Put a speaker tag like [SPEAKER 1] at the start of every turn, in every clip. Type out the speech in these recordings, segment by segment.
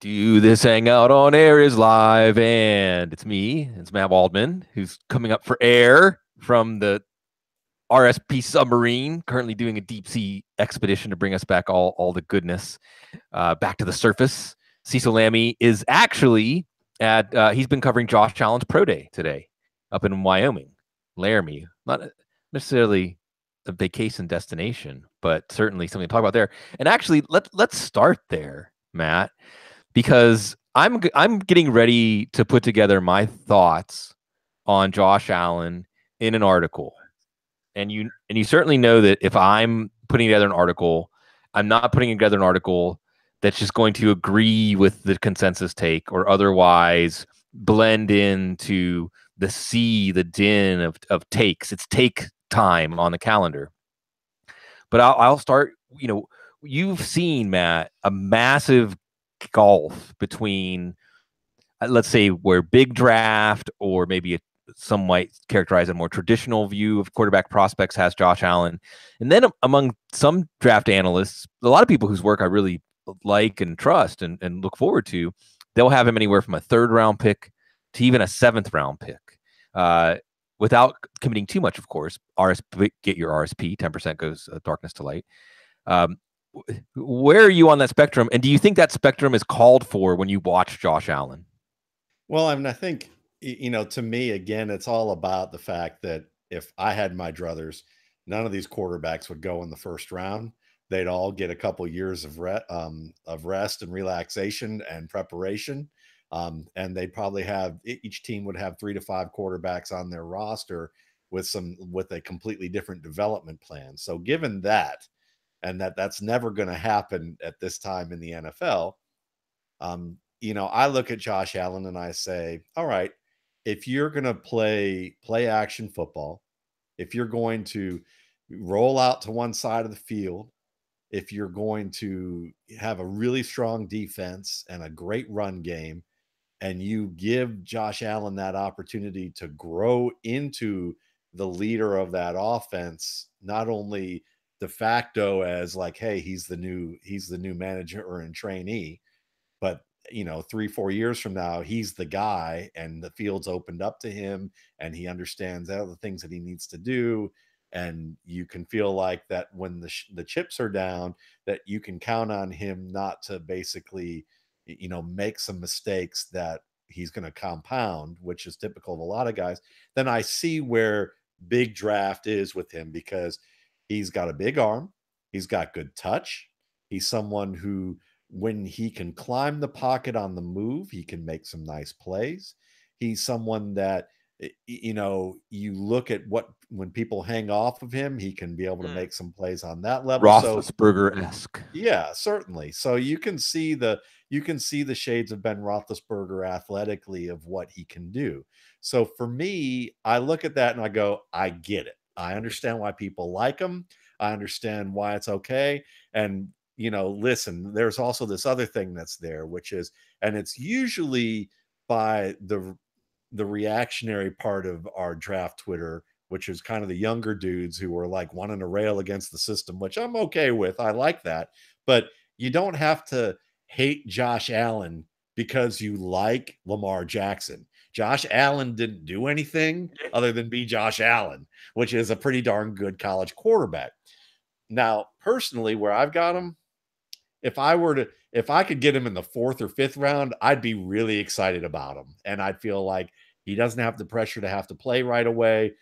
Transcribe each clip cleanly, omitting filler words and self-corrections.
[SPEAKER 1] This hangout on air is live, and it's me. It's Matt Waldman, who's coming up for air from the RSP submarine, currently doing a deep sea expedition to bring us back all the goodness back to the surface. Cecil Laramie is actually he's been covering Josh Allen's pro day today up in Wyoming, Laramie. Not necessarily a vacation destination, but certainly something to talk about there. And actually, let's start there, Matt, because I'm getting ready to put together my thoughts on Josh Allen in an article. And you certainly know that if I'm putting together an article, I'm not putting together an article that's just going to agree with the consensus take or otherwise blend into the din of takes. It's take time on the calendar. But I'll start, you've seen, Matt, a massive gulf between, let's say, where big draft or maybe some might characterize a more traditional view of quarterback prospects has Josh Allen. And then among some draft analysts, a lot of people whose work I really like and trust and look forward to, they'll have him anywhere from a 3rd round pick to even a 7th round pick. Without committing too much, of course. Get your RSP, 10% goes darkness to light. Where are you on that spectrum? And do you think that spectrum is called for when you watch Josh Allen?
[SPEAKER 2] Well, I mean, I think, to me, again, it's all about the fact that if I had my druthers, none of these quarterbacks would go in the 1st round. They'd all get a couple years of rest and relaxation and preparation. And they'd probably have, each team would have 3 to 5 quarterbacks on their roster with a completely different development plan. So given that, and that's never going to happen at this time in the NFL, I look at Josh Allen and I say, all right, if you're going to play action football, if you're going to roll out to one side of the field, if you're going to have a really strong defense and a great run game, and you give Josh Allen that opportunity to grow into the leader of that offense, not only de facto as like, hey, he's the new manager and trainee, but 3-4 years from now, he's the guy and the field's opened up to him and he understands all the things that he needs to do. And you can feel like that when the chips are down, that you can count on him not to basically, make some mistakes that he's going to compound, which is typical of a lot of guys. Then I see where big draft is with him, because he's got a big arm. He's got good touch. He's someone who, when he can climb the pocket on the move, he can make some nice plays. He's someone that, you look at when people hang off of him, he can be able to make some plays on that level.
[SPEAKER 1] Roethlisberger-esque.
[SPEAKER 2] Yeah, certainly. So you can see the shades of Ben Roethlisberger athletically of what he can do. So for me, I look at that and I go, I get it. I understand why people like him. I understand why it's okay. And listen, there's also this other thing that's there, which is, and it's usually by the reactionary part of our draft Twitter, which is kind of the younger dudes who are like wanting to rail against the system, which I'm okay with. I like that. But you don't have to hate Josh Allen because you like Lamar Jackson. Josh Allen didn't do anything other than be Josh Allen, which is a pretty darn good college quarterback. Now, personally, where I've got him, if I could get him in the 4th or 5th round, I'd be really excited about him. And I'd feel like he doesn't have the pressure to have to play right away.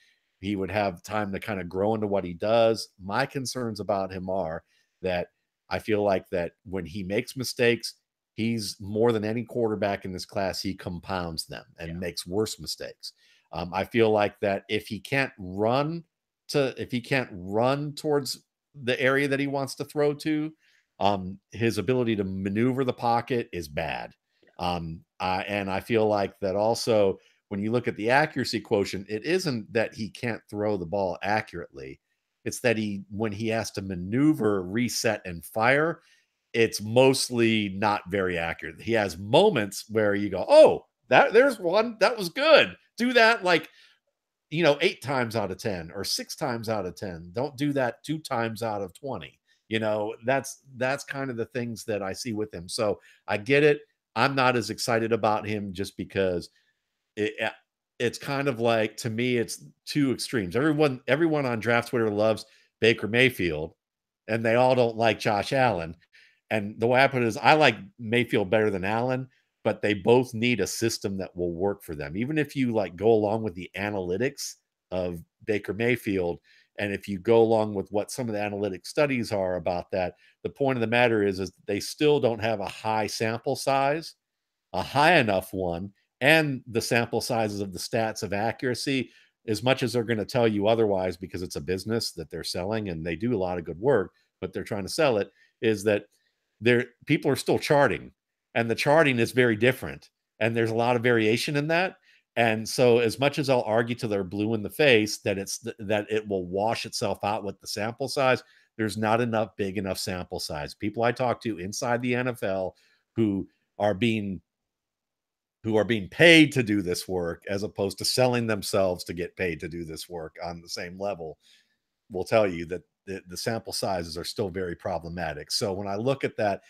[SPEAKER 2] He would have time to kind of grow into what he does. My concerns about him are that I feel like that when he makes mistakes, he's more than any quarterback in this class. He compounds them and makes worse mistakes. I feel like that if he can't run towards the area that he wants to throw to, his ability to maneuver the pocket is bad. And I feel like that also when you look at the accuracy quotient, it isn't that he can't throw the ball accurately. It's that when he has to maneuver, reset, and fire, it's mostly not very accurate. He has moments where you go, oh, there's one that was good. Do that 8 times out of 10 or 6 times out of 10. Don't do that 2 times out of 20. That's kind of the things that I see with him. So I get it. I'm not as excited about him just because it's kind of like, to me, it's two extremes. Everyone on draft Twitter loves Baker Mayfield, and they all don't like Josh Allen. And the way I put it is, I like Mayfield better than Allen, but they both need a system that will work for them. Even if you like go along with the analytics of Baker Mayfield, and if you go along with what some of the analytic studies are about that, the point of the matter is they still don't have a high sample size, a high enough one, and the sample sizes of the stats of accuracy, as much as they're going to tell you otherwise, because it's a business that they're selling and they do a lot of good work, but they're trying to sell it, is that people are still charting, and the charting is very different, and there's a lot of variation in that. And so, as much as I'll argue till they're blue in the face that it will wash itself out with the sample size, there's not enough big enough sample size. People I talk to inside the NFL who are being paid to do this work, as opposed to selling themselves to get paid to do this work on the same level, will tell you that the sample sizes are still very problematic. So when I look at that,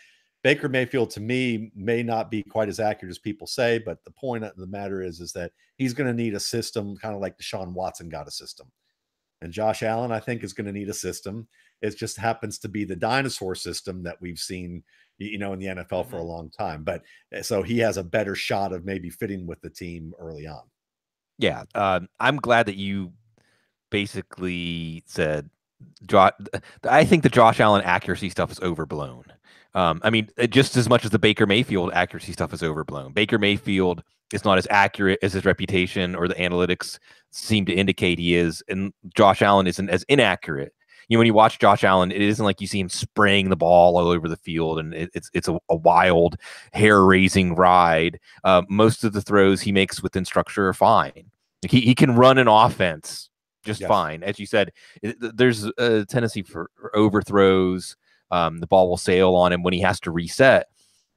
[SPEAKER 2] Baker Mayfield to me may not be quite as accurate as people say, but the point of the matter is that he's going to need a system, kind of like Deshaun Watson got a system. And Josh Allen, I think, is going to need a system. It just happens to be the dinosaur system that we've seen, in the NFL for a long time. But so he has a better shot of maybe fitting with the team early on.
[SPEAKER 1] Yeah. I'm glad that you basically said, I think the Josh Allen accuracy stuff is overblown. I mean, just as much as the Baker Mayfield accuracy stuff is overblown. Baker Mayfield is not as accurate as his reputation or the analytics seem to indicate he is, and Josh Allen isn't as inaccurate. When you watch Josh Allen, it isn't like you see him spraying the ball all over the field, and it's a wild, hair-raising ride. Most of the throws he makes within structure are fine. He can run an offense just fine. As you said, there's a tendency for overthrows. The ball will sail on him when he has to reset.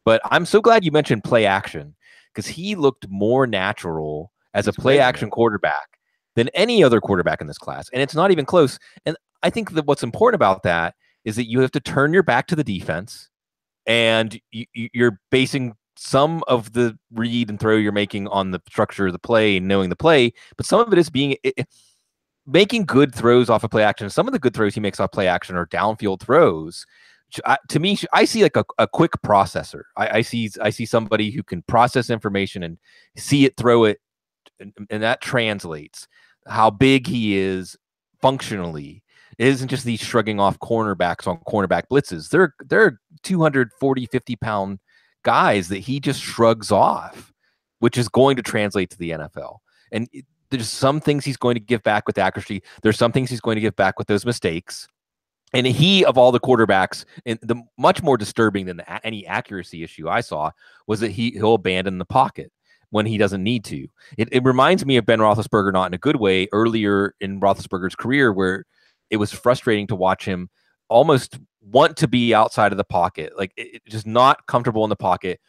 [SPEAKER 1] But I'm so glad you mentioned play action, because he looked more natural as a play action quarterback than any other quarterback in this class. And it's not even close. And I think that what's important about that is that you have to turn your back to the defense, and you're basing some of the read and throw you're making on the structure of the play and knowing the play, but some of it is making good throws off of play action. Some of the good throws he makes off play action are downfield throws. To me, I see like a quick processor. I see somebody who can process information and see it, throw it, and that translates how big he is functionally. It isn't just these shrugging off cornerbacks on cornerback blitzes. They're 240, 50-pound guys that he just shrugs off, which is going to translate to the NFL. And there's some things he's going to give back with accuracy. There's some things he's going to give back with those mistakes. And he, of all the quarterbacks, and the much more disturbing than any accuracy issue I saw was that he'll abandon the pocket when he doesn't need to. It reminds me of Ben Roethlisberger, not in a good way, earlier in Roethlisberger's career, where it was frustrating to watch him almost want to be outside of the pocket, like just not comfortable in the pocket.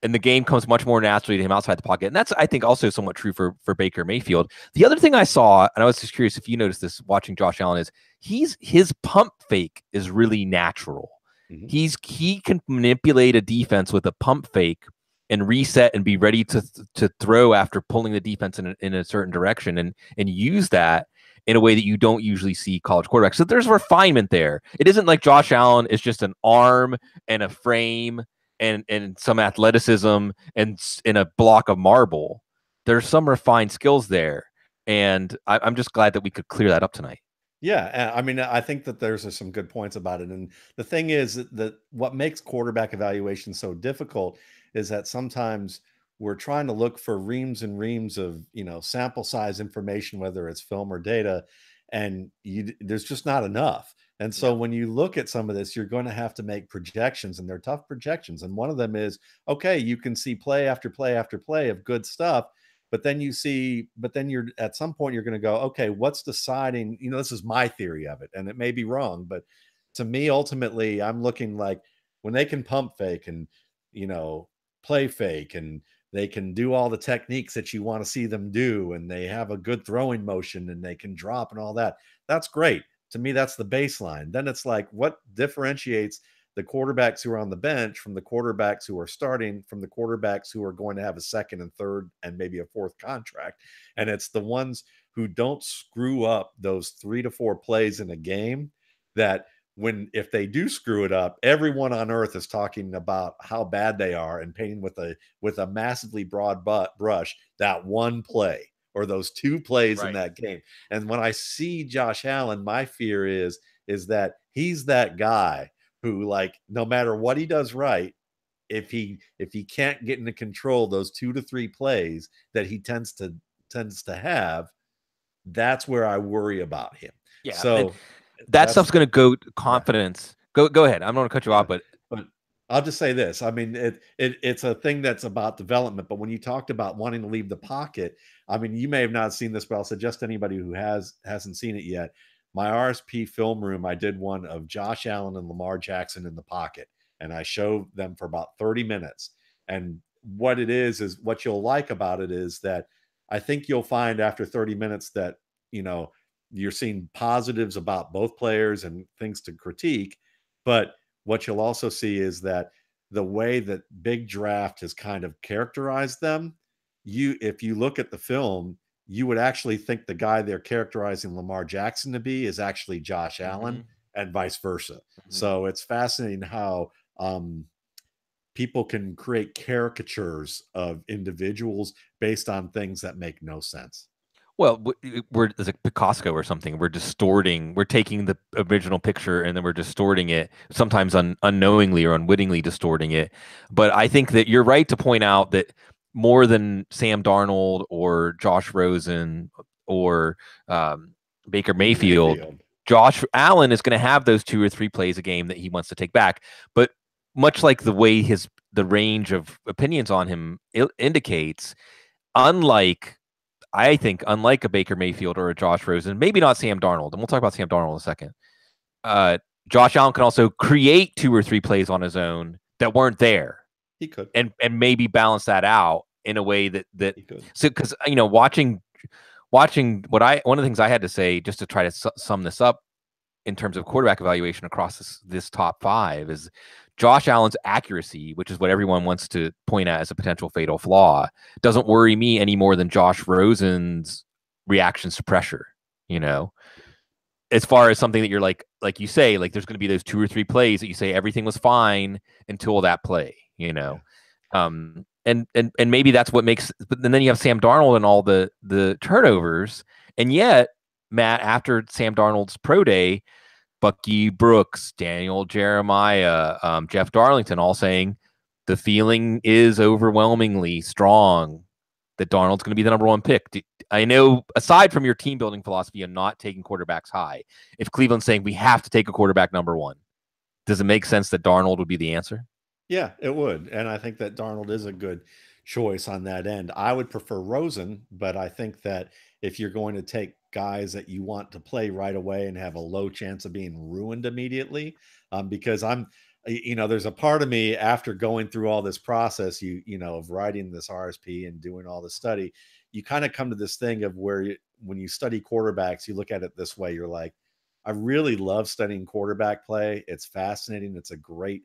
[SPEAKER 1] And the game comes much more naturally to him outside the pocket. And that's, I think, also somewhat true for Baker Mayfield. The other thing I saw, and I was just curious if you noticed this watching Josh Allen, is his pump fake is really natural. Mm-hmm. He can manipulate a defense with a pump fake and reset and be ready to throw after pulling the defense in a certain direction, and use that in a way that you don't usually see college quarterbacks. So there's refinement there. It isn't like Josh Allen is just an arm and a frame and some athleticism and in a block of marble. There's some refined skills there, and I'm just glad that we could clear that up tonight.
[SPEAKER 2] Yeah, I mean, I think that there's some good points about it. And the thing is that what makes quarterback evaluation so difficult is that sometimes we're trying to look for reams and reams of, sample size information, whether it's film or data, and there's just not enough. And so when you look at some of this, you're going to have to make projections, and they're tough projections. And one of them is, okay, you can see play after play after play of good stuff, but then you're at some point, you're going to go, okay, what's deciding, this is my theory of it, and it may be wrong, but to me, ultimately, I'm looking like when they can pump fake and, play fake, and they can do all the techniques that you want to see them do, and they have a good throwing motion, and they can drop and all that. That's great. To me, that's the baseline. Then it's like, what differentiates the quarterbacks who are on the bench from the quarterbacks who are starting, from the quarterbacks who are going to have a second and third and maybe a fourth contract? And it's the ones who don't screw up those 3 to 4 plays in a game that, when if they do screw it up, everyone on earth is talking about how bad they are and painting with a massively broad brush that one play or those 2 plays in that game. And when I see Josh Allen, my fear is that he's that guy who, like, no matter what he does right, if he can't get into control those 2 to 3 plays that he tends to have, that's where I worry about him.
[SPEAKER 1] Yeah.
[SPEAKER 2] So
[SPEAKER 1] that stuff's going to go to confidence. Yeah. Go ahead. I'm not going to cut you off, but
[SPEAKER 2] I'll just say this. I mean, it's a thing that's about development. But when you talked about wanting to leave the pocket, I mean, you may have not seen this, but I'll suggest to anybody who hasn't seen it yet. My RSP film room, I did one of Josh Allen and Lamar Jackson in the pocket, and I showed them for about 30 minutes. And what it is what you'll like about it is that I think you'll find after 30 minutes that, you're seeing positives about both players and things to critique. But what you'll also see is that the way that Big Draft has kind of characterized them, if you look at the film, you would actually think the guy they're characterizing Lamar Jackson to be is actually Josh Allen, and vice versa. So it's fascinating how people can create caricatures of individuals based on things that make no sense.
[SPEAKER 1] Well, we're like Picasso or something. We're taking the original picture and then we're distorting it, sometimes unknowingly or unwittingly distorting it. But I think that you're right to point out that more than Sam Darnold or Josh Rosen or Baker Mayfield, Josh Allen is going to have those 2 or 3 plays a game that he wants to take back. But much like the way the range of opinions on him indicates, I think, unlike a Baker Mayfield or a Josh Rosen, maybe not Sam Darnold, and we'll talk about Sam Darnold in a second, Josh Allen can also create 2 or 3 plays on his own that weren't there.
[SPEAKER 2] He could.
[SPEAKER 1] And maybe balance that out in a way that he could. So, because, watching one of the things I had to say just to try to sum this up in terms of quarterback evaluation across this top 5 is Josh Allen's accuracy, which is what everyone wants to point at as a potential fatal flaw, doesn't worry me any more than Josh Rosen's reactions to pressure. As far as something that you're like you say, like there's going to be those 2 or 3 plays that you say everything was fine until that play. And maybe that's what makes. But then you have Sam Darnold and all the turnovers, and yet Matt, after Sam Darnold's pro day, Bucky Brooks, Daniel Jeremiah, Jeff Darlington, all saying the feeling is overwhelmingly strong that Darnold's going to be the number 1 pick. I know, aside from your team building philosophy and not taking quarterbacks high, if Cleveland's saying we have to take a quarterback number 1, does it make sense that Darnold would be the answer?
[SPEAKER 2] Yeah, it would. And I think that Darnold is a good choice on that end. I would prefer Rosen, but I think that if you're going to take guys that you want to play right away and have a low chance of being ruined immediately, because there's a part of me after going through all this process, of writing this RSP and doing all the study, you kind of come to this thing of where when you study quarterbacks, you look at it this way. You're like, I really love studying quarterback play. It's fascinating. It's a great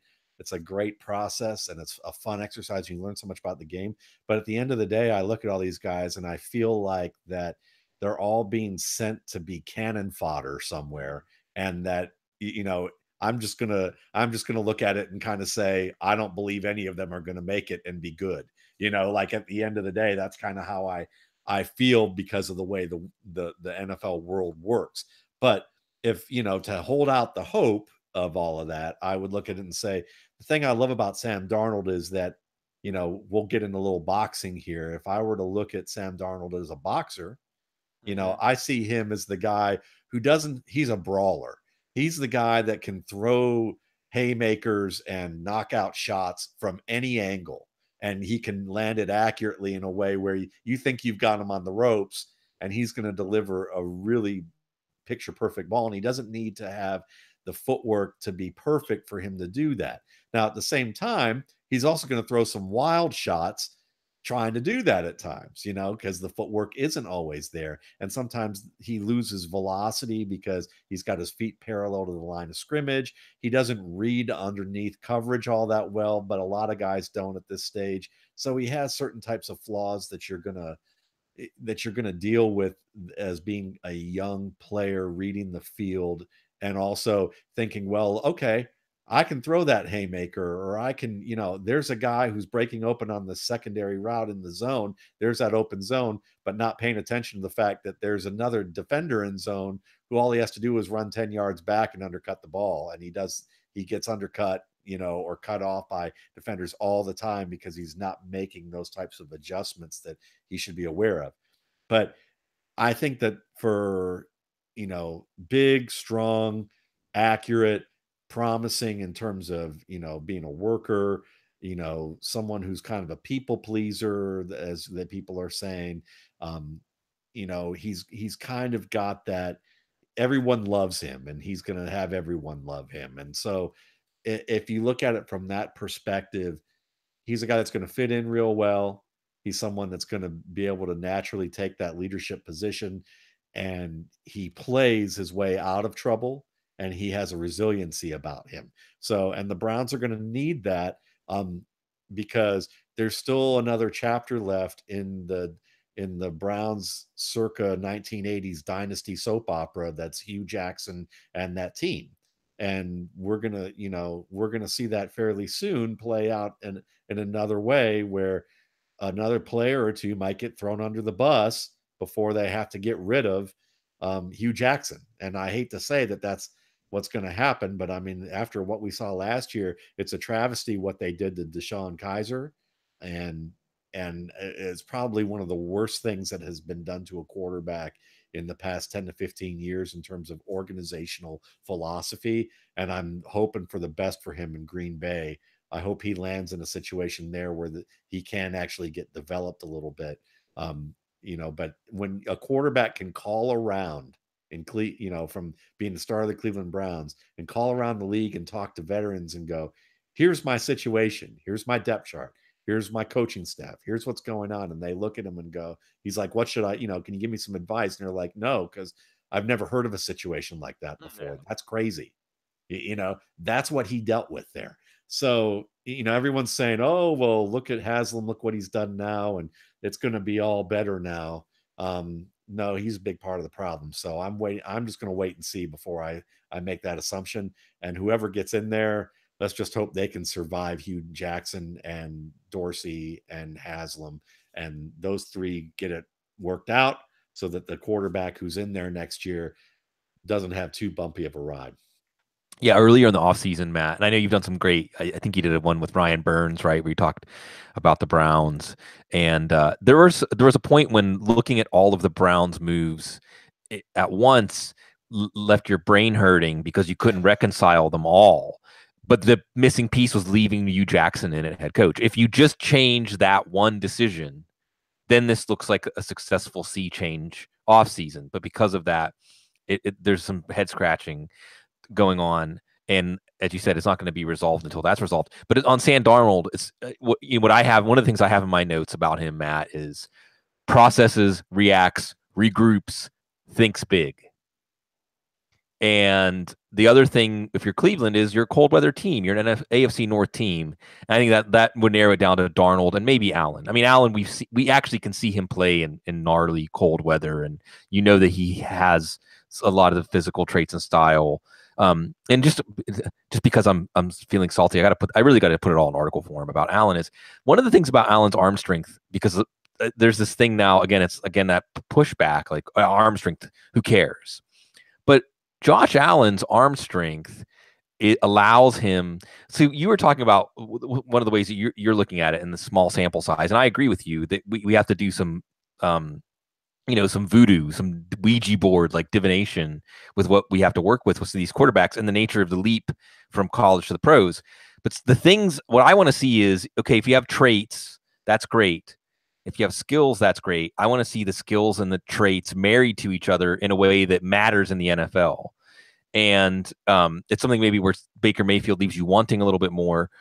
[SPEAKER 2] process, and it's a fun exercise. You learn so much about the game. But at the end of the day, I look at all these guys and I feel like that they're all being sent to be cannon fodder somewhere. And that, I'm just going to look at it and kind of say, I don't believe any of them are going to make it and be good. Like at the end of the day, that's kind of how I feel because of the way the NFL world works. But if, to hold out the hope of all of that, I would look at it and say, the thing I love about Sam Darnold is that, we'll get into a little boxing here. If I were to look at Sam Darnold as a boxer, I see him as the guy he's a brawler. He's the guy that can throw haymakers and knock out shots from any angle. And he can land it accurately in a way where you think you've got him on the ropes, and he's going to deliver a really picture perfect ball. And he doesn't need to have the footwork to be perfect for him to do that. Now, at the same time, he's also going to throw some wild shots trying to do that at times, because the footwork isn't always there. And sometimes he loses velocity because he's got his feet parallel to the line of scrimmage. He doesn't read underneath coverage all that well, but a lot of guys don't at this stage. So he has certain types of flaws that you're going to deal with as being a young player reading the field and also thinking, well, okay, I can throw that haymaker, or I can, there's a guy who's breaking open on the secondary route in the zone. There's that open zone, but not paying attention to the fact that there's another defender in zone who all he has to do is run 10 yards back and undercut the ball. And he gets undercut, or cut off by defenders all the time because he's not making those types of adjustments that he should be aware of. But I think that for, big, strong, accurate, promising in terms of, being a worker, someone who's kind of a people pleaser, as that people are saying, he's kind of got that everyone loves him and he's going to have everyone love him. And so if you look at it from that perspective, he's a guy that's going to fit in real well. He's someone that's going to be able to naturally take that leadership position, and he plays his way out of trouble, and he has a resiliency about him. So, and the Browns are going to need that because there's still another chapter left in the Browns circa 1980s dynasty soap opera that's Hugh Jackson and that team. And we're gonna see that fairly soon play out in another way, where another player or two might get thrown under the bus before they have to get rid of Hugh Jackson. And I hate to say that that's what's going to happen, but I mean, after what we saw last year, it's a travesty what they did to Deshaun Kaiser, and it's probably one of the worst things that has been done to a quarterback in the past 10 to 15 years in terms of organizational philosophy. And I'm hoping for the best for him in Green Bay. I hope he lands in a situation there where he can actually get developed a little bit. But when a quarterback can call around from being the star of the Cleveland Browns and call around the league and talk to veterans and go, here's my situation. Here's my depth chart. Here's my coaching staff. Here's what's going on. And they look at him and go, he's like, what should I, can you give me some advice? And they're like, no, because I've never heard of a situation like that before. Yeah. That's crazy. That's what he dealt with there. So, everyone's saying, oh, well, look at Haslam, look what he's done now, and it's going to be all better now. No, he's a big part of the problem. So I'm just going to wait and see before I make that assumption. And whoever gets in there, let's just hope they can survive Hugh Jackson and Dorsey and Haslam, and those three get it worked out so that the quarterback who's in there next year doesn't have too bumpy of a ride.
[SPEAKER 1] Yeah, earlier in the offseason, Matt, and I know you've done some great, I think you did one with Ryan Burns, right, where you talked about the Browns. And there was a point when looking at all of the Browns moves at once left your brain hurting because you couldn't reconcile them all. But the missing piece was leaving Hugh Jackson in at head coach. If you just change that one decision, then this looks like a successful sea change offseason. But because of that, there's some head scratching going on, and as you said, it's not going to be resolved until that's resolved. But on Sam Darnold, it's what I have. One of the things I have in my notes about him, Matt, is processes, reacts, regroups, thinks big. And the other thing, if you're Cleveland, is you're a cold weather team. You're an AFC North team. And I think that would narrow it down to Darnold and maybe Allen. I mean, Allen, we actually can see him play in gnarly cold weather, and that he has a lot of the physical traits and style. And just because I'm feeling salty, I really got to put it all in article form about Allen. Is one of the things about Allen's arm strength, because there's this thing now, it's that pushback, like arm strength, who cares? But Josh Allen's arm strength, it allows him. So you were talking about one of the ways that you're looking at it in the small sample size. And I agree with you that we have to do some, some voodoo, some Ouija board, like divination with what we have to work with these quarterbacks and the nature of the leap from college to the pros. But what I want to see is, okay, if you have traits, that's great. If you have skills, that's great. I want to see the skills and the traits married to each other in a way that matters in the NFL. And it's something maybe where Baker Mayfield leaves you wanting a little bit more.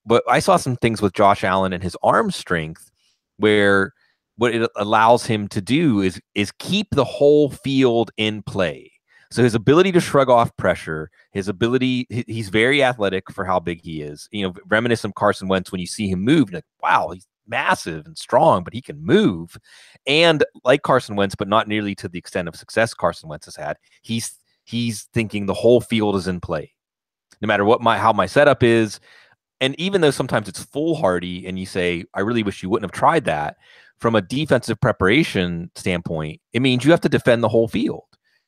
[SPEAKER 1] But I saw some things with Josh Allen and his arm strength where what it allows him to do is keep the whole field in play. So his ability to shrug off pressure, his ability, he's very athletic for how big he is. Reminiscent of Carson Wentz when you see him move, like, wow, he's massive and strong, but he can move. And like Carson Wentz, but not nearly to the extent of success Carson Wentz has had, he's thinking the whole field is in play. No matter how my setup is. And even though sometimes it's foolhardy and you say, I really wish you wouldn't have tried that, from a defensive preparation standpoint, it means you have to defend the whole field.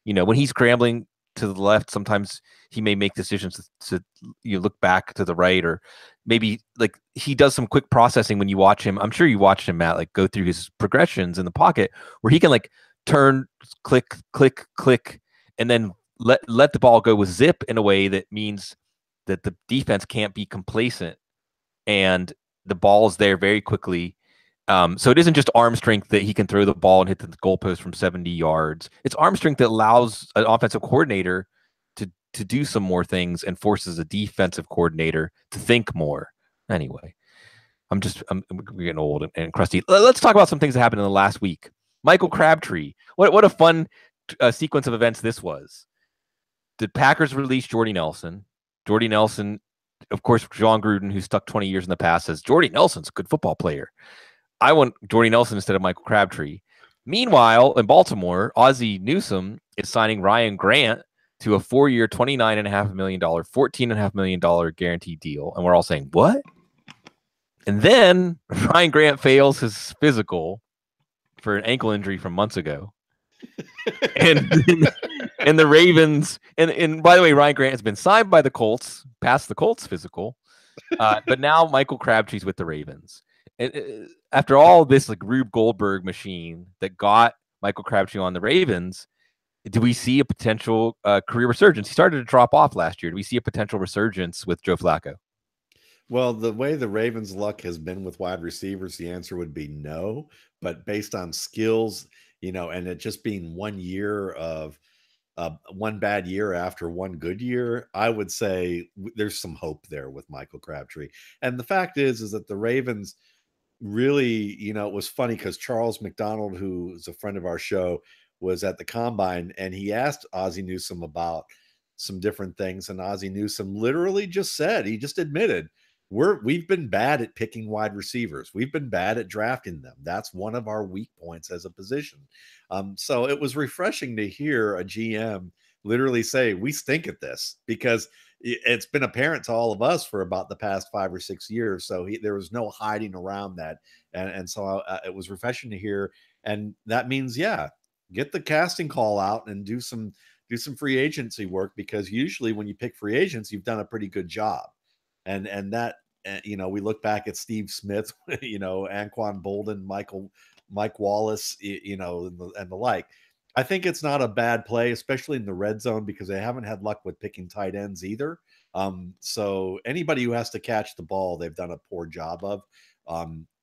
[SPEAKER 1] When he's scrambling to the left, sometimes he may make decisions to look back to the right, or maybe like he does some quick processing when you watch him. I'm sure you watched him, Matt, like go through his progressions in the pocket where he can like turn, click, click, click, and then let the ball go with zip in a way that means that the defense can't be complacent and the ball's there very quickly. So it isn't just arm strength that he can throw the ball and hit the goalpost from 70 yards. It's arm strength that allows an offensive coordinator to do some more things and forces a defensive coordinator to think more. Anyway, we're getting old and crusty. Let's talk about some things that happened in the last week. Michael Crabtree. What a fun sequence of events this was. The Packers released Jordy Nelson. Jordy Nelson, of course, John Gruden, who's stuck 20 years in the past, says Jordy Nelson's a good football player. I want Jordy Nelson instead of Michael Crabtree. Meanwhile, in Baltimore, Ozzie Newsome is signing Ryan Grant to a 4-year, $29.5 million, $14.5 million guaranteed deal. And we're all saying, what? And then Ryan Grant fails his physical for an ankle injury from months ago. and the Ravens, and by the way, Ryan Grant has been signed by the Colts, past the Colts physical, but now Michael Crabtree's with the Ravens. And after all this, like Rube Goldberg machine that got Michael Crabtree on the Ravens, do we see a potential career resurgence? He started to drop off last year. Do we see a potential resurgence with Joe Flacco?
[SPEAKER 2] Well, the way the Ravens' luck has been with wide receivers, the answer would be no. But based on skills, and it just being 1 year of one bad year after one good year, I would say there's some hope there with Michael Crabtree. And the fact is that the Ravens really, it was funny because Charles McDonald, who is a friend of our show, was at the combine and he asked Ozzie Newsome about some different things. And Ozzie Newsome literally just said, he just admitted, we've been bad at picking wide receivers. We've been bad at drafting them. That's one of our weak points as a position. So it was refreshing to hear a GM literally say, we stink at this, because it's been apparent to all of us for about the past 5 or 6 years. So there was no hiding around that. And so it was refreshing to hear. And that means, get the casting call out and do some free agency work, because usually when you pick free agents, you've done a pretty good job. And that, we look back at Steve Smith, Anquan Bolden, Mike Wallace, and the like. I think it's not a bad play, especially in the red zone, because they haven't had luck with picking tight ends either. So anybody who has to catch the ball, they've done a poor job of.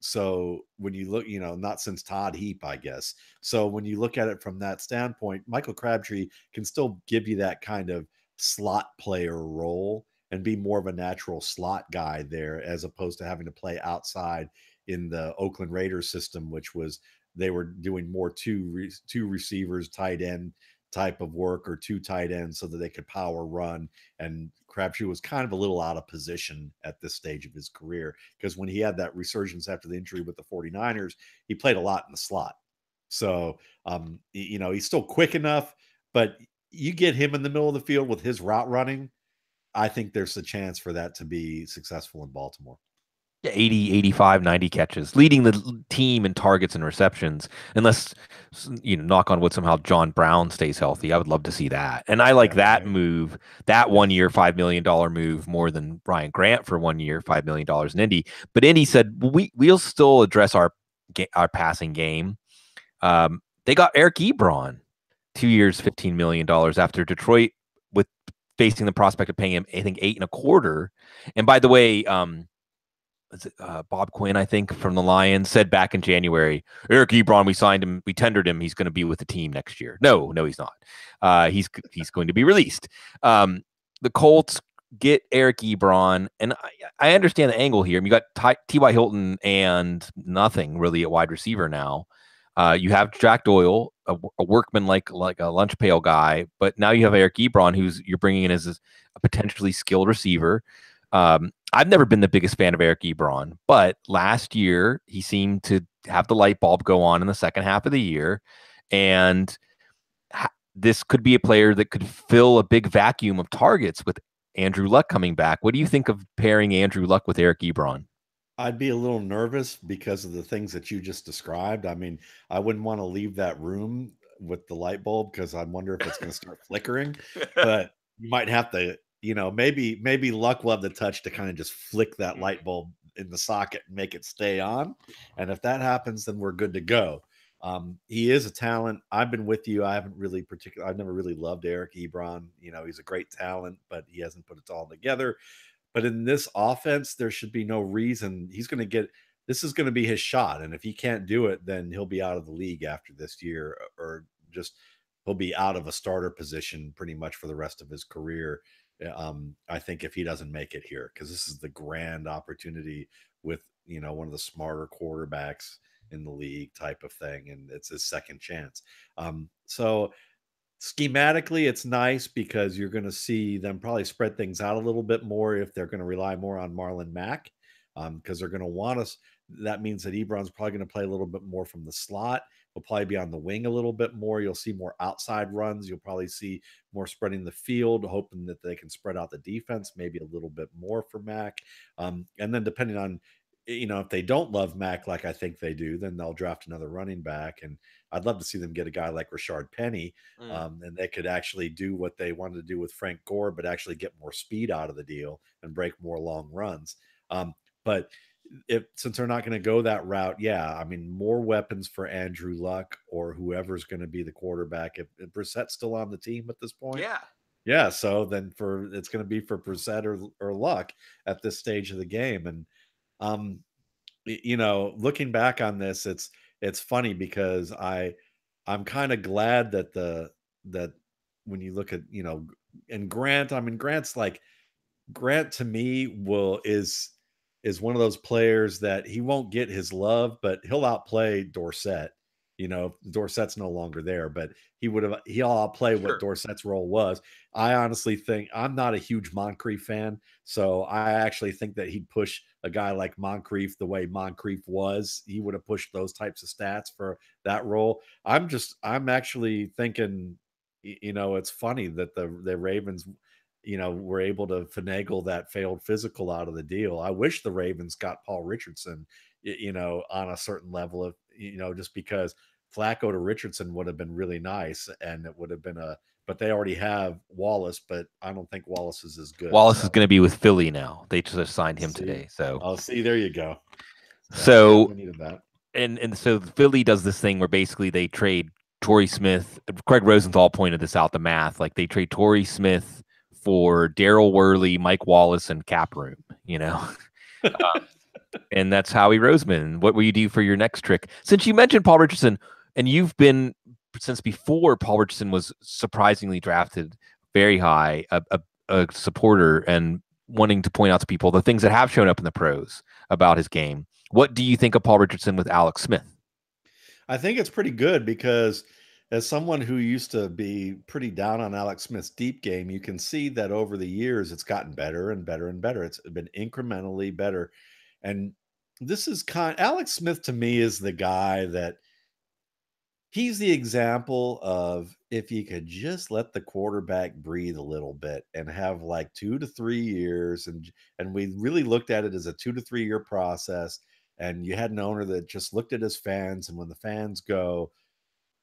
[SPEAKER 2] So when you look, not since Todd Heap, I guess. So when you look at it from that standpoint, Michael Crabtree can still give you that kind of slot player role and be more of a natural slot guy there, as opposed to having to play outside in the Oakland Raiders system, which was, they were doing more two receivers, tight end type of work, or 2 tight ends so that they could power run. And Crabtree was kind of a little out of position at this stage of his career, because when he had that resurgence after the injury with the 49ers, he played a lot in the slot. So, he's still quick enough, but you get him in the middle of the field with his route running, I think there's a chance for that to be successful in Baltimore.
[SPEAKER 1] 80, 85, 90 catches, leading the team in targets and receptions, unless, knock on wood, somehow John Brown stays healthy. I would love to see that. And I like that move, that 1 year, $5 million move, more than Ryan Grant for 1 year, $5 million in Indy. But Indy said, we'll still address our passing game. They got Eric Ebron, 2 years, $15 million, after Detroit, with facing the prospect of paying him, I think, 8.25. And by the way, Bob Quinn, I think, from the Lions, said back in January, Eric Ebron, we signed him, we tendered him, he's going to be with the team next year. No, he's not. He's going to be released. The Colts get Eric Ebron, and I understand the angle here. I mean, you got T.Y. Hilton and nothing really at wide receiver now. You have Jack Doyle, a workman like a lunch pail guy, but now you have Eric Ebron, who's you're bringing in as a potentially skilled receiver. I've never been the biggest fan of Eric Ebron, but last year he seemed to have the light bulb go on in the second half of the year, and this could be a player that could fill a big vacuum of targets with Andrew Luck coming back. What do you think of pairing Andrew Luck with Eric Ebron?
[SPEAKER 2] I'd be a little nervous because of the things that you just described. I mean, I wouldn't want to leave that room with the light bulb because I wonder if it's going to start flickering. But you might have to, maybe Luck will have the touch to kind of just flick that light bulb in the socket and make it stay on. And if that happens, then we're good to go. He is a talent. I've been with you. I've never really loved Eric Ebron. He's a great talent, but he hasn't put it all together. But in this offense, there should be no reason this is going to be his shot. And if he can't do it, then he'll be out of the league after this year, or just he'll be out of a starter position pretty much for the rest of his career. I think if he doesn't make it here, because this is the grand opportunity with, one of the smarter quarterbacks in the league type of thing. And it's his second chance. So schematically, it's nice because you're going to see them probably spread things out a little bit more if they're going to rely more on Marlon Mack, because they're going to want us. That means that Ebron's probably going to play a little bit more from the slot. He'll probably be on the wing a little bit more. You'll see more outside runs. You'll probably see more spreading the field, hoping that they can spread out the defense maybe a little bit more for Mack. And then depending on, if they don't love Mack like I think they do, then they'll draft another running back. And I'd love to see them get a guy like Rashard Penny, and they could actually do what they wanted to do with Frank Gore, but actually get more speed out of the deal and break more long runs. But since they're not going to go that route, I mean, more weapons for Andrew Luck or whoever's going to be the quarterback. If Brissett's still on the team at this point, yeah. So then it's going to be for Brissett or Luck at this stage of the game. And looking back on this, it's funny because I'm kind of glad that when you look at, and Grant, I mean, Grant to me is one of those players that he won't get his love, but he'll outplay Dorsett. Dorsett's no longer there, but he'll outplay what Dorsett's role was. I honestly think I'm not a huge Moncrief fan, so I actually think that he'd push a guy like Moncrief the way Moncrief was. He would have pushed those types of stats for that role. I'm actually thinking, it's funny that the Ravens, were able to finagle that failed physical out of the deal. I wish the Ravens got Paul Richardson, on a certain level of, just because Flacco to Richardson would have been really nice, and it would have been but they already have Wallace, but I don't think Wallace is as good.
[SPEAKER 1] Wallace is going to be with Philly now. They just signed him today. So,
[SPEAKER 2] see, there you go.
[SPEAKER 1] So
[SPEAKER 2] we needed that.
[SPEAKER 1] And so Philly does this thing where basically they trade Torrey Smith. Craig Rosenthal pointed this out, the math. Like they trade Torrey Smith for Daryl Worley, Mike Wallace, and cap room, and that's Howie Roseman. What will you do for your next trick? Since you mentioned Paul Richardson, and you've been, since before Paul Richardson was surprisingly drafted very high, a supporter and wanting to point out to people the things that have shown up in the pros about his game. What do you think of Paul Richardson with Alex Smith?
[SPEAKER 2] I think it's pretty good because as someone who used to be pretty down on Alex Smith's deep game, you can see that over the years it's gotten better and better and better. It's been incrementally better. And this is Alex Smith to me is the guy that he's the example of if you could just let the quarterback breathe a little bit and have like 2 to 3 years. And we really looked at it as a 2 to 3 year process. And you had an owner that just looked at his fans. And when the fans go,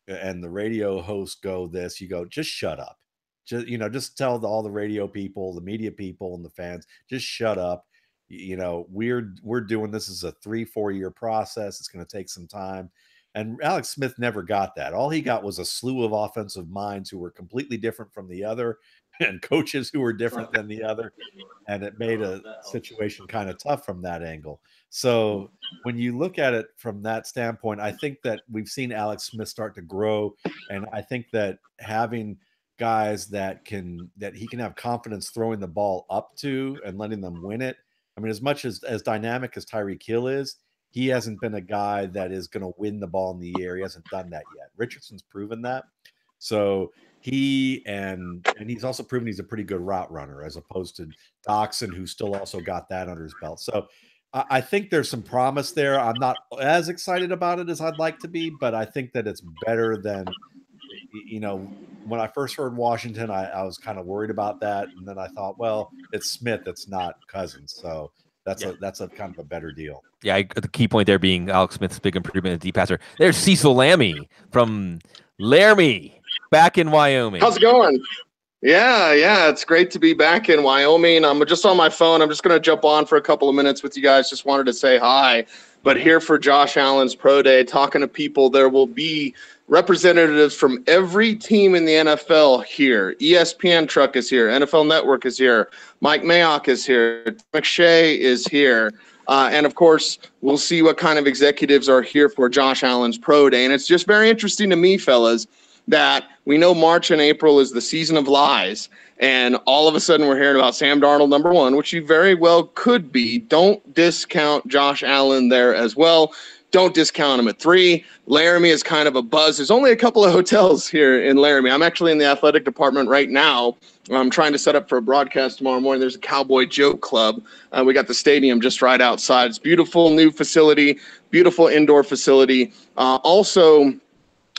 [SPEAKER 2] and the radio hosts go this, you go, just shut up. Just tell all the radio people, the media people, and the fans, just shut up. We're doing this as a 3-4 year process. It's going to take some time. And Alex Smith never got that. All he got was a slew of offensive minds who were completely different from the other, and coaches who were different than the other. And it made a situation kind of tough from that angle. So when you look at it from that standpoint, I think that we've seen Alex Smith start to grow. And I think that having guys that he can have confidence throwing the ball up to and letting them win it. I mean, as much as dynamic as Tyreek Hill is, he hasn't been a guy that is going to win the ball in the air. He hasn't done that yet. Richardson's proven that. So and he's also proven he's a pretty good route runner as opposed to Doxson, who still also got that under his belt. So I think there's some promise there. I'm not as excited about it as I'd like to be, but I think that it's better than, when I first heard Washington, I was kind of worried about that. And then I thought, well, it's Smith, it's not Cousins. So that's a kind of a better deal.
[SPEAKER 1] Yeah, the key point there being Alex Smith's big improvement in the deep passer. There's Cecil Laramie from Laramie, back in Wyoming.
[SPEAKER 3] How's it going? Yeah, it's great to be back in Wyoming. I'm just on my phone. I'm just going to jump on for a couple of minutes with you guys. Just wanted to say hi. But here for Josh Allen's Pro Day, talking to people, there will be representatives from every team in the NFL here. ESPN truck is here. NFL Network is here. Mike Mayock is here. McShay is here. And, of course, we'll see what kind of executives are here for Josh Allen's Pro Day. And it's just very interesting to me, fellas, that we know March and April is the season of lies. And all of a sudden we're hearing about Sam Darnold, number one, which he very well could be. Don't discount Josh Allen there as well. Don't discount him at 3. Laramie is kind of a buzz. There's only a couple of hotels here in Laramie. I'm actually in the athletic department right now. I'm trying to set up for a broadcast tomorrow morning. There's a Cowboy Joke Club. We got the stadium just right outside. It's beautiful new facility, beautiful indoor facility. Also,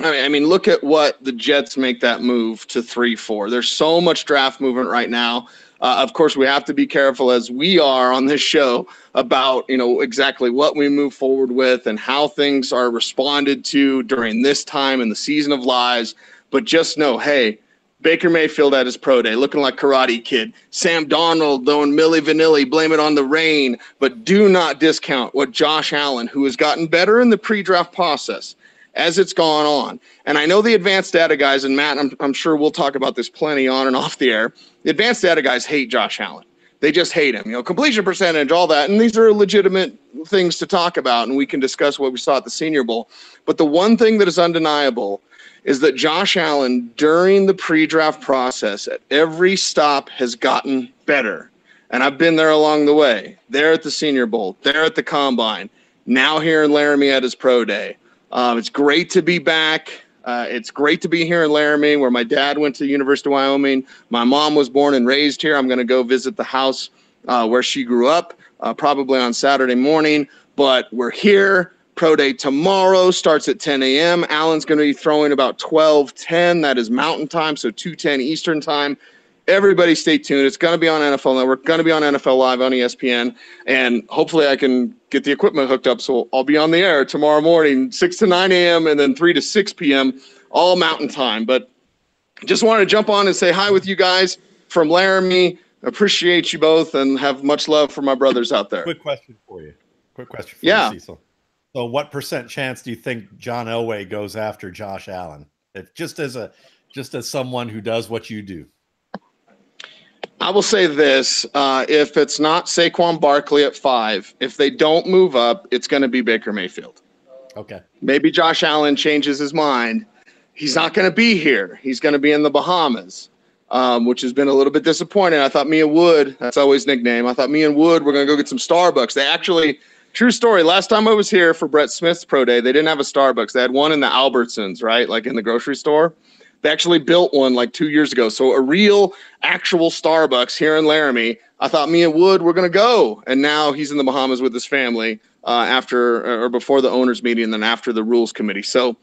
[SPEAKER 3] I mean, look at what the Jets make that move to 3-4. There's so much draft movement right now. Of course, we have to be careful, as we are on this show, about exactly what we move forward with and how things are responded to during this time in the season of lies. But just know, hey, Baker Mayfield at his pro day, looking like Karate Kid. Sam Darnold throwing Milli Vanilli, blame it on the rain. But do not discount what Josh Allen, who has gotten better in the pre-draft process as it's gone on. And I know the advanced data guys, and Matt, I'm sure we'll talk about this plenty on and off the air. The advanced data guys hate Josh Allen. They just hate him. Completion percentage, all that. And these are legitimate things to talk about, and we can discuss what we saw at the Senior Bowl. But the one thing that is undeniable is that Josh Allen, during the pre-draft process, at every stop has gotten better. And I've been there along the way. There at the Senior Bowl, there at the Combine, now here in Laramie at his pro day. It's great to be back. It's great to be here in Laramie, where my dad went to the University of Wyoming. My mom was born and raised here. I'm going to go visit the house where she grew up, probably on Saturday morning. But we're here. Pro Day tomorrow starts at 10 a.m. Allen's going to be throwing about 12:10. That is Mountain Time, so 2:10 Eastern Time. Everybody stay tuned. It's going to be on NFL Network, going to be on NFL Live on ESPN, and hopefully I can get the equipment hooked up so I'll be on the air tomorrow morning, 6 to 9 a.m. and then 3 to 6 p.m., all Mountain Time. But just wanted to jump on and say hi with you guys from Laramie. Appreciate you both and have much love for my brothers out there.
[SPEAKER 2] Quick question for you. You, Cecil. So what % chance do you think John Elway goes after Josh Allen? Just as someone who does what you do.
[SPEAKER 3] I will say this, if it's not Saquon Barkley at 5, if they don't move up, it's going to be Baker Mayfield.
[SPEAKER 2] Okay.
[SPEAKER 3] Maybe Josh Allen changes his mind. He's not going to be here. He's going to be in the Bahamas, which has been a little bit disappointing. I thought me and Wood, that's always nickname, I thought me and Wood were going to go get some Starbucks. They actually, true story, last time I was here for Brett Smith's Pro Day, they didn't have a Starbucks. They had one in the Albertsons, right, like in the grocery store. They actually built one like 2 years ago. So a real, actual Starbucks here in Laramie. I thought me and Wood were going to go. And now he's in the Bahamas with his family before the owners meeting and then after the rules committee. So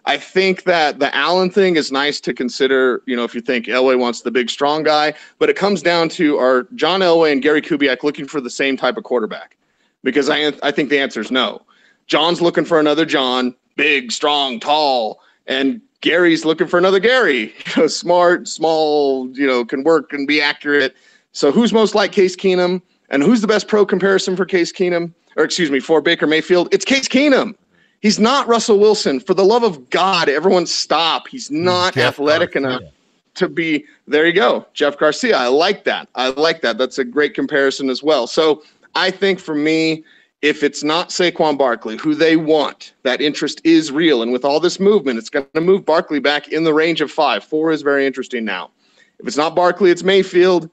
[SPEAKER 3] I think that the Allen thing is nice to consider, if you think Elway wants the big, strong guy. But it comes down to, are John Elway and Gary Kubiak looking for the same type of quarterback? Because I think the answer is no. John's looking for another John, big, strong, tall, and Gary's looking for another Gary, smart, small, can work and be accurate. So who's most like Case Keenum, and who's the best pro comparison for for Baker Mayfield? It's Case Keenum. He's not Russell Wilson. For the love of God, everyone stop. He's not athletic enough to be. There you go. Jeff Garcia. I like that. That's a great comparison as well. So I think for me, if it's not Saquon Barkley, who they want, that interest is real. And with all this movement, it's going to move Barkley back in the range of 5. 4 is very interesting now. If it's not Barkley, it's Mayfield.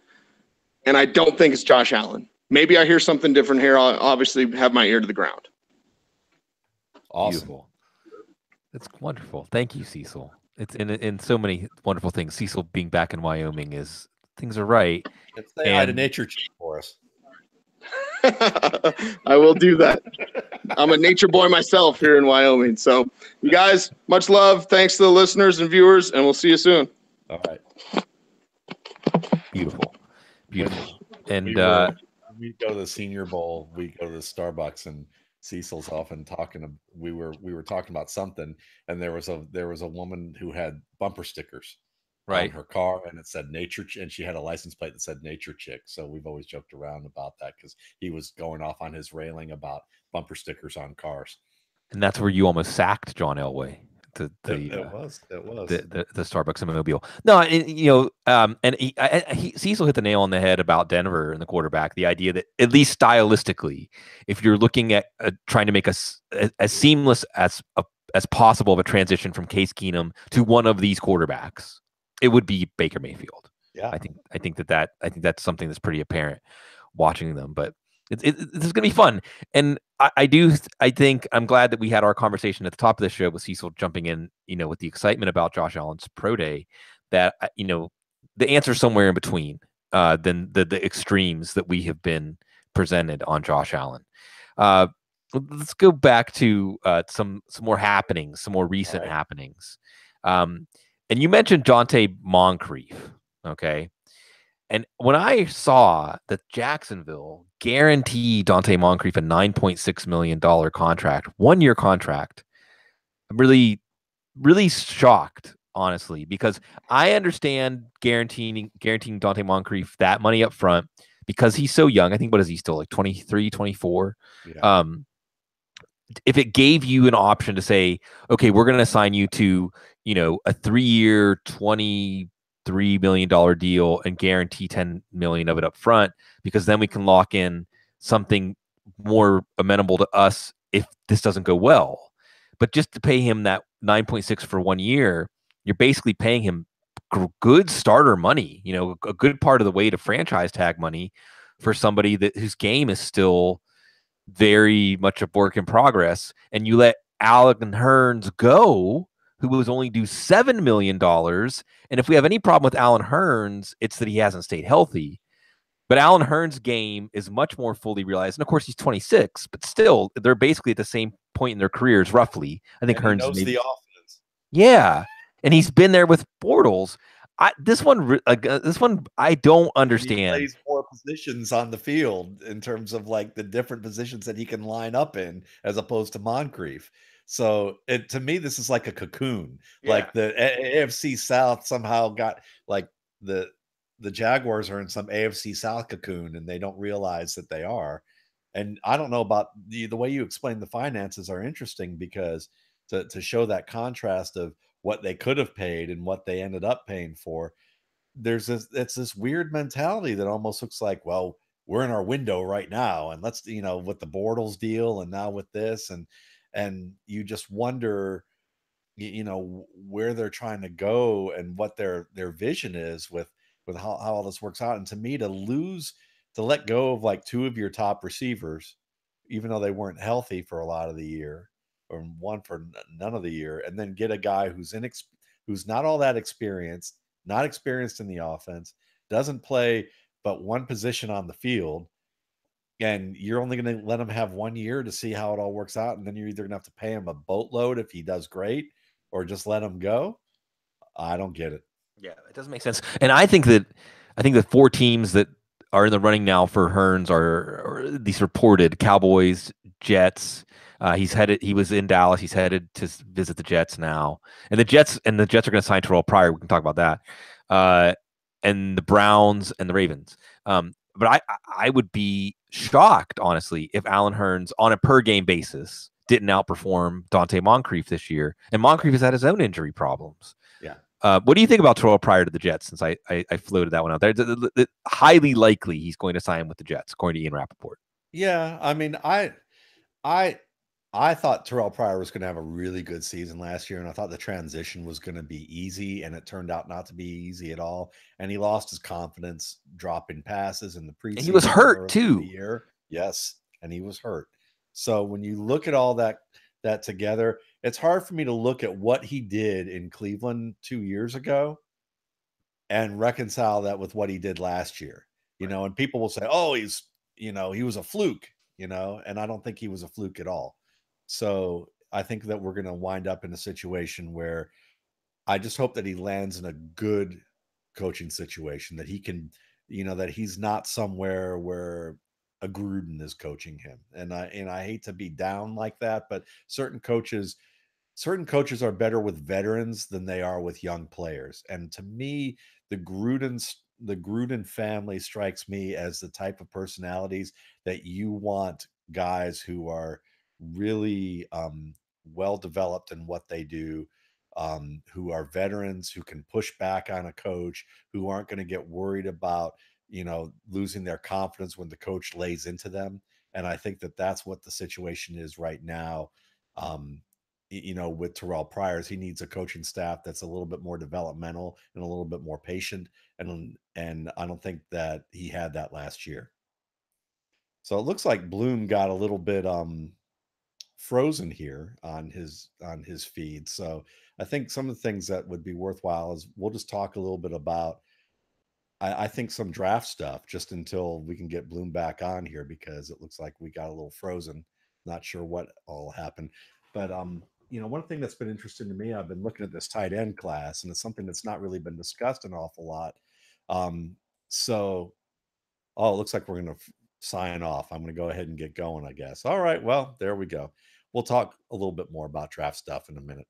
[SPEAKER 3] And I don't think it's Josh Allen. Maybe I hear something different here. I'll obviously have my ear to the ground.
[SPEAKER 2] Awesome.
[SPEAKER 1] Beautiful. That's wonderful. Thank you, Cecil. It's in so many wonderful things. Cecil being back in Wyoming things are right.
[SPEAKER 2] Let's say hi to Nature Chick for us.
[SPEAKER 3] I will do that. I'm a nature boy myself here in Wyoming. So you guys, much love. Thanks to the listeners and viewers, and we'll see you soon.
[SPEAKER 2] All right.
[SPEAKER 1] Beautiful. And
[SPEAKER 2] we go to the Senior Bowl, we go to the Starbucks, and Cecil's often talking. We were talking about something, and there was a woman who had bumper stickers on her car, and it said Nature, and she had a license plate that said Nature Chick. So we've always joked around about that because he was going off on his railing about bumper stickers on cars.
[SPEAKER 1] And that's where you almost sacked John Elway.
[SPEAKER 2] It was
[SPEAKER 1] the Starbucks mobile. No, Cecil hit the nail on the head about Denver and the quarterback. The idea that at least stylistically, if you're looking at trying to make as seamless as possible of a transition from Case Keenum to one of these quarterbacks, it would be Baker Mayfield.
[SPEAKER 2] Yeah,
[SPEAKER 1] I think that's something that's pretty apparent watching them, but. This is going to be fun. And I think I'm glad that we had our conversation at the top of the show with Cecil jumping in, with the excitement about Josh Allen's pro day, that, the answer is somewhere in between than the extremes that we have been presented on Josh Allen. Let's go back to some more happenings, some more recent happenings. And you mentioned Dante Moncrief. Okay. And when I saw that Jacksonville guaranteed Dante Moncrief a $9.6 million contract, 1-year contract, I'm really, really shocked, honestly, because I understand guaranteeing Dante Moncrief that money up front because he's so young. I think, what is he still, like 23, 24? Yeah. If it gave you an option to say, okay, we're going to assign you to, a 3-year, $23 million deal and guarantee $10 million of it up front, because then we can lock in something more amenable to us if this doesn't go well. But just to pay him that 9.6 for 1 year, you're basically paying him good starter money, a good part of the way to franchise tag money for somebody whose game is still very much a work in progress. And you let Allen Hurns go, who was only due $7 million. And if we have any problem with Allen Hurns, it's that he hasn't stayed healthy. But Allen Hurns' game is much more fully realized. And of course, he's 26, but still, they're basically at the same point in their careers, roughly. I think Hurns
[SPEAKER 2] knows the offense.
[SPEAKER 1] Yeah. And he's been there with Bortles. This one, I don't understand.
[SPEAKER 2] He plays 4 positions on the field in terms of like the different positions that he can line up in, as opposed to Moncrief. So to me, this is like a cocoon. Yeah. Like the AFC South somehow got like the Jaguars are in some AFC South cocoon, and they don't realize that they are. And I don't know about the way you explain the finances are interesting, because to show that contrast of what they could have paid and what they ended up paying for, it's this weird mentality that almost looks like, well, we're in our window right now, and let's, with the Bortles deal and now with this, and you just wonder, where they're trying to go and what their vision is with how all this works out. And to me, to let go of like 2 of your top receivers, even though they weren't healthy for a lot of the year, or one for none of the year, and then get a guy who's not all that experienced, not experienced in the offense, doesn't play but one position on the field, and you're only going to let him have 1 year to see how it all works out, and then you're either going to have to pay him a boatload if he does great, or just let him go. I don't get it.
[SPEAKER 1] Yeah, it doesn't make sense. And I think the 4 teams that are in the running now for Hurns are these reported: Cowboys, Jets. He was in Dallas. He's headed to visit the Jets now, and the Jets are going to sign Terrell Pryor. We can talk about that. And the Browns and the Ravens. But I would be shocked, honestly, if Allen Hurns on a per game basis didn't outperform Dante Moncrief this year. And Moncrief has had his own injury problems.
[SPEAKER 2] Yeah.
[SPEAKER 1] What do you think about Terrell Pryor to the Jets? Since I floated that one out there, highly likely he's going to sign with the Jets, according to Ian Rappaport.
[SPEAKER 2] Yeah, I mean, I thought Terrell Pryor was going to have a really good season last year, and I thought the transition was going to be easy, and it turned out not to be easy at all. And he lost his confidence dropping passes in the preseason.
[SPEAKER 1] And he was hurt
[SPEAKER 2] early in
[SPEAKER 1] too.
[SPEAKER 2] the year. Yes, and he was hurt. So when you look at all that together, it's hard for me to look at what he did in Cleveland 2 years ago and reconcile that with what he did last year. You know, and people will say, "Oh, he's, he was a fluke," and I don't think he was a fluke at all. So I think that we're going to wind up in a situation where I just hope that he lands in a good coaching situation, that he can, that he's not somewhere where a Gruden is coaching him. And I hate to be down like that, but certain coaches are better with veterans than they are with young players. And to me, the Gruden family strikes me as the type of personalities that you want, guys who are really well developed in what they do, who are veterans, who can push back on a coach, who aren't going to get worried about losing their confidence when the coach lays into them. And I think that that's what the situation is right now. With Terrell Pryor, he needs a coaching staff that's a little bit more developmental and a little bit more patient, and I don't think that he had that last year. So it looks like Bloom got a little bit frozen here on his feed. So I think some of the things that would be worthwhile is we'll just talk a little bit about I think some draft stuff just until we can get Bloom back on here, because it looks like we got a little frozen. Not sure what all happened. But one thing that's been interesting to me, I've been looking at this tight end class, and it's something that's not really been discussed an awful lot. So it looks like we're going to sign off. I'm going to go ahead and get going, I guess. All right, well, there we go. We'll talk a little bit more about draft stuff in a minute.